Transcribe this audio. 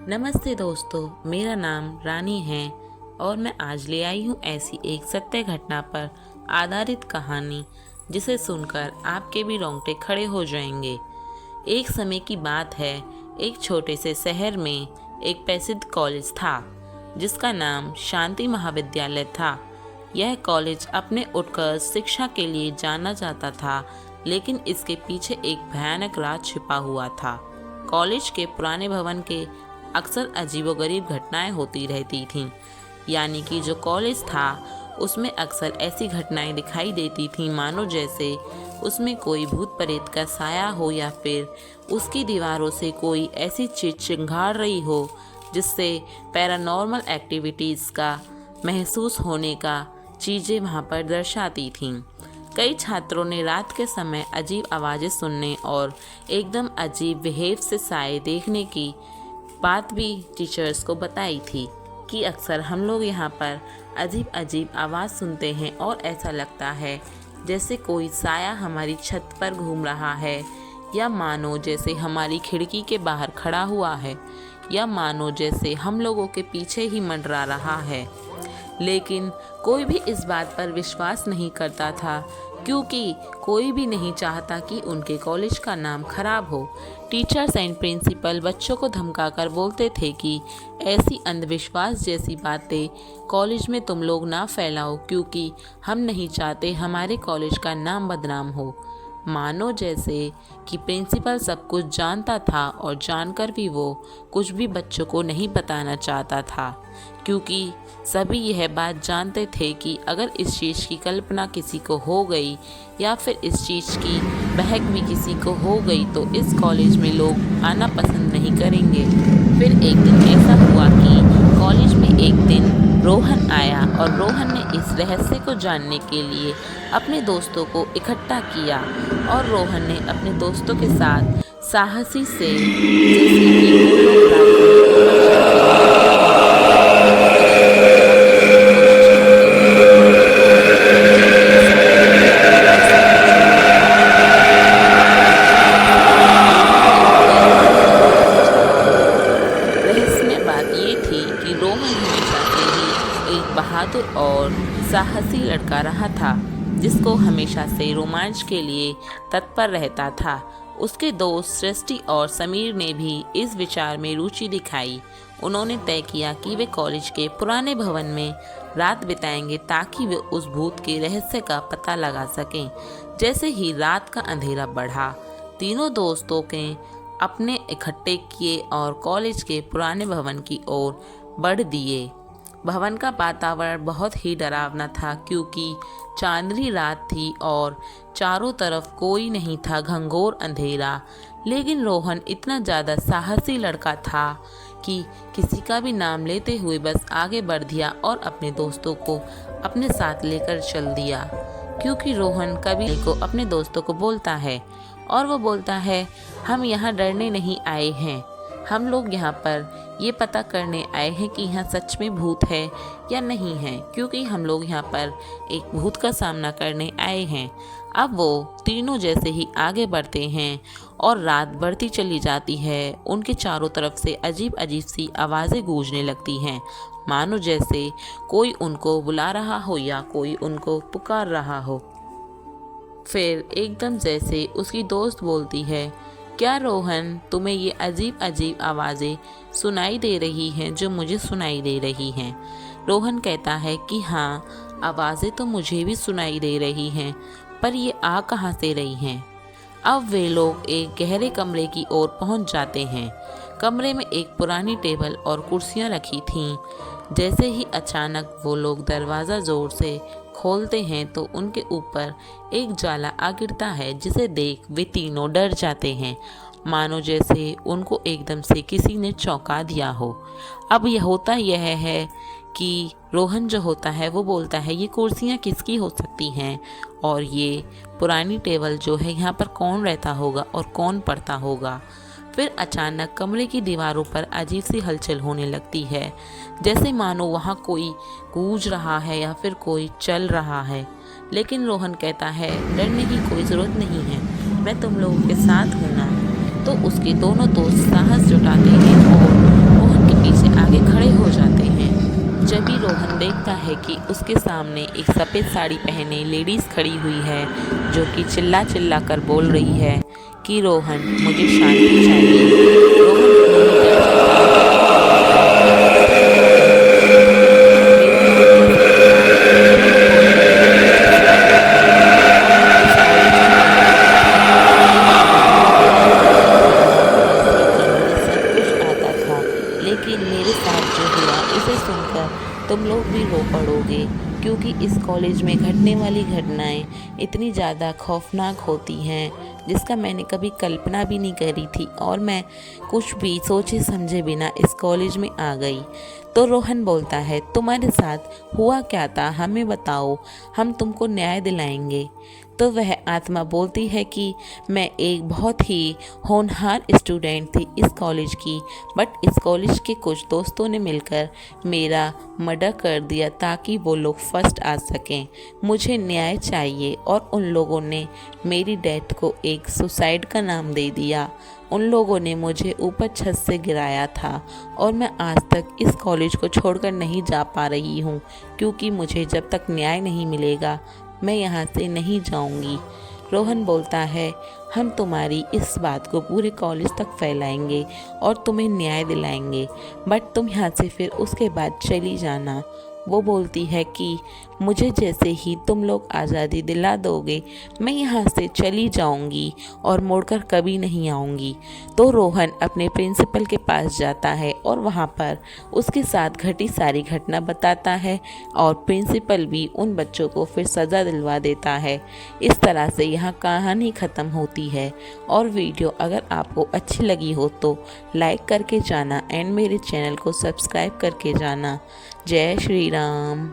नमस्ते दोस्तों, मेरा नाम रानी है और मैं आज ले आई हूँ ऐसी एक सत्य घटना पर आधारित कहानी जिसे सुनकर आपके भी रोंगटे खड़े हो जाएंगे। एक समय की बात है, एक छोटे से शहर में एक प्रसिद्ध कॉलेज था जिसका नाम शांति महाविद्यालय था। यह कॉलेज अपने उत्कृष्ट शिक्षा के लिए जाना जाता था, लेकिन इसके पीछे एक भयानक राज छिपा हुआ था। कॉलेज के पुराने भवन के अक्सर अजीबोगरीब घटनाएं होती रहती थीं। यानी कि जो कॉलेज था उसमें अक्सर ऐसी घटनाएं दिखाई देती थीं मानो जैसे उसमें कोई भूत प्रेत का साया हो या फिर उसकी दीवारों से कोई ऐसी चीज चिंगाड़ रही हो जिससे पैरानॉर्मल एक्टिविटीज़ का महसूस होने का चीज़ें वहाँ पर दर्शाती थीं। कई छात्रों ने रात के समय अजीब आवाज़ें सुनने और एकदम अजीब बिहेव से साए देखने की बात भी टीचर्स को बताई थी कि अक्सर हम लोग यहाँ पर अजीब अजीब आवाज़ सुनते हैं और ऐसा लगता है जैसे कोई साया हमारी छत पर घूम रहा है, या मानो जैसे हमारी खिड़की के बाहर खड़ा हुआ है, या मानो जैसे हम लोगों के पीछे ही मंडरा रहा है। लेकिन कोई भी इस बात पर विश्वास नहीं करता था क्योंकि कोई भी नहीं चाहता कि उनके कॉलेज का नाम खराब हो। टीचर्स एंड प्रिंसिपल बच्चों को धमकाकर बोलते थे कि ऐसी अंधविश्वास जैसी बातें कॉलेज में तुम लोग ना फैलाओ क्योंकि हम नहीं चाहते हमारे कॉलेज का नाम बदनाम हो। मानो जैसे कि प्रिंसिपल सब कुछ जानता था और जानकर भी वो कुछ भी बच्चों को नहीं बताना चाहता था, क्योंकि सभी यह बात जानते थे कि अगर इस चीज़ की कल्पना किसी को हो गई या फिर इस चीज़ की बहक भी किसी को हो गई तो इस कॉलेज में लोग आना पसंद नहीं करेंगे। फिर एक दिन ऐसा हुआ कि कॉलेज में एक दिन रोहन आया और रोहन ने इस रहस्य को जानने के लिए अपने दोस्तों को इकट्ठा किया और रोहन ने अपने दोस्तों के साथ साहसी से जैसे कि वो लोग रात बहादुर और साहसी लड़का रहा था जिसको हमेशा से रोमांच के लिए तत्पर रहता था। उसके दोस्त सृष्टि और समीर ने भी इस विचार में रुचि दिखाई। उन्होंने तय किया कि वे कॉलेज के पुराने भवन में रात बिताएंगे ताकि वे उस भूत के रहस्य का पता लगा सकें। जैसे ही रात का अंधेरा बढ़ा, तीनों दोस्तों के अपने इकट्ठे किए और कॉलेज के पुराने भवन की ओर बढ़ दिए। भवन का वातावरण बहुत ही डरावना था क्योंकि चांदनी रात थी और चारों तरफ कोई नहीं था, घंघोर अंधेरा। लेकिन रोहन इतना ज़्यादा साहसी लड़का था कि किसी का भी नाम लेते हुए बस आगे बढ़ दिया और अपने दोस्तों को अपने साथ लेकर चल दिया। क्योंकि रोहन कभी को अपने दोस्तों को बोलता है और वो बोलता है, हम यहाँ डरने नहीं आए हैं, हम लोग यहाँ पर ये पता करने आए हैं कि यहाँ सच में भूत है या नहीं है, क्योंकि हम लोग यहाँ पर एक भूत का सामना करने आए हैं। अब वो तीनों जैसे ही आगे बढ़ते हैं और रात बढ़ती चली जाती है, उनके चारों तरफ से अजीब अजीब सी आवाज़ें गूंजने लगती हैं, मानो जैसे कोई उनको बुला रहा हो या कोई उनको पुकार रहा हो। फिर एकदम जैसे उसकी दोस्त बोलती है, क्या रोहन, तुम्हें ये अजीब अजीब आवाज़ें सुनाई दे रही हैं जो मुझे सुनाई दे रही हैं? रोहन कहता है कि हाँ, आवाज़ें तो मुझे भी सुनाई दे रही हैं, पर ये आ कहाँ से रही हैं? अब वे लोग एक गहरे कमरे की ओर पहुंच जाते हैं। कमरे में एक पुरानी टेबल और कुर्सियां रखी थीं। जैसे ही अचानक वो लोग दरवाज़ा ज़ोर से खोलते हैं तो उनके ऊपर एक जाला आ गिरता है, जिसे देख वे तीनों डर जाते हैं, मानो जैसे उनको एकदम से किसी ने चौंका दिया हो। अब यह होता यह है कि रोहन जो होता है वो बोलता है, ये कुर्सियाँ किसकी हो सकती हैं और ये पुरानी टेबल जो है यहाँ पर कौन रहता होगा और कौन पढ़ता होगा। फिर अचानक कमरे की दीवारों पर अजीब सी हलचल होने लगती है, जैसे मानो वहाँ कोई गूंज रहा है या फिर कोई चल रहा है। लेकिन रोहन कहता है, डरने की कोई ज़रूरत नहीं है, मैं तुम लोगों के साथ हूँ ना। तो उसके दोनों दोस्त साहस जुटाते हैं और रोहन कि उसके सामने एक सफ़ेद साड़ी पहने लेडीज़ खड़ी हुई है जो कि चिल्ला चिल्ला कर बोल रही है कि रोहन, मुझे शांति चाहिए। रोहन नहीं कर लेकिन मेरे साथ जो हुआ उसे सुनकर तुम लोग भी रो पड़ोगे, क्योंकि इस कॉलेज में घटने वाली घटनाएं इतनी ज़्यादा खौफनाक होती हैं जिसका मैंने कभी कल्पना भी नहीं करी थी, और मैं कुछ भी सोचे समझे बिना इस कॉलेज में आ गई। तो रोहन बोलता है, तुम्हारे साथ हुआ क्या था, हमें बताओ, हम तुमको न्याय दिलाएंगे। तो वह आत्मा बोलती है कि मैं एक बहुत ही होनहार स्टूडेंट थी इस कॉलेज की, बट इस कॉलेज के कुछ दोस्तों ने मिलकर मेरा मर्डर कर दिया ताकि वो लोग फर्स्ट आ सकें। मुझे न्याय चाहिए, और उन लोगों ने मेरी डेथ को एक सुसाइड का नाम दे दिया। उन लोगों ने मुझे ऊपर छत से गिराया था, और मैं आज तक इस कॉलेज को छोड़कर नहीं जा पा रही हूँ, क्योंकि मुझे जब तक न्याय नहीं मिलेगा मैं यहाँ से नहीं जाऊँगी। रोहन बोलता है, हम तुम्हारी इस बात को पूरे कॉलेज तक फैलाएंगे और तुम्हें न्याय दिलाएंगे, बट तुम यहाँ से फिर उसके बाद चली जाना। वो बोलती है कि मुझे जैसे ही तुम लोग आज़ादी दिला दोगे मैं यहाँ से चली जाऊँगी और मुड़कर कभी नहीं आऊँगी। तो रोहन अपने प्रिंसिपल के पास जाता है और वहाँ पर उसके साथ घटी सारी घटना बताता है, और प्रिंसिपल भी उन बच्चों को फिर सज़ा दिलवा देता है। इस तरह से यहाँ कहानी ख़त्म होती है। और वीडियो अगर आपको अच्छी लगी हो तो लाइक करके जाना एंड मेरे चैनल को सब्सक्राइब करके जाना। जय श्री राम।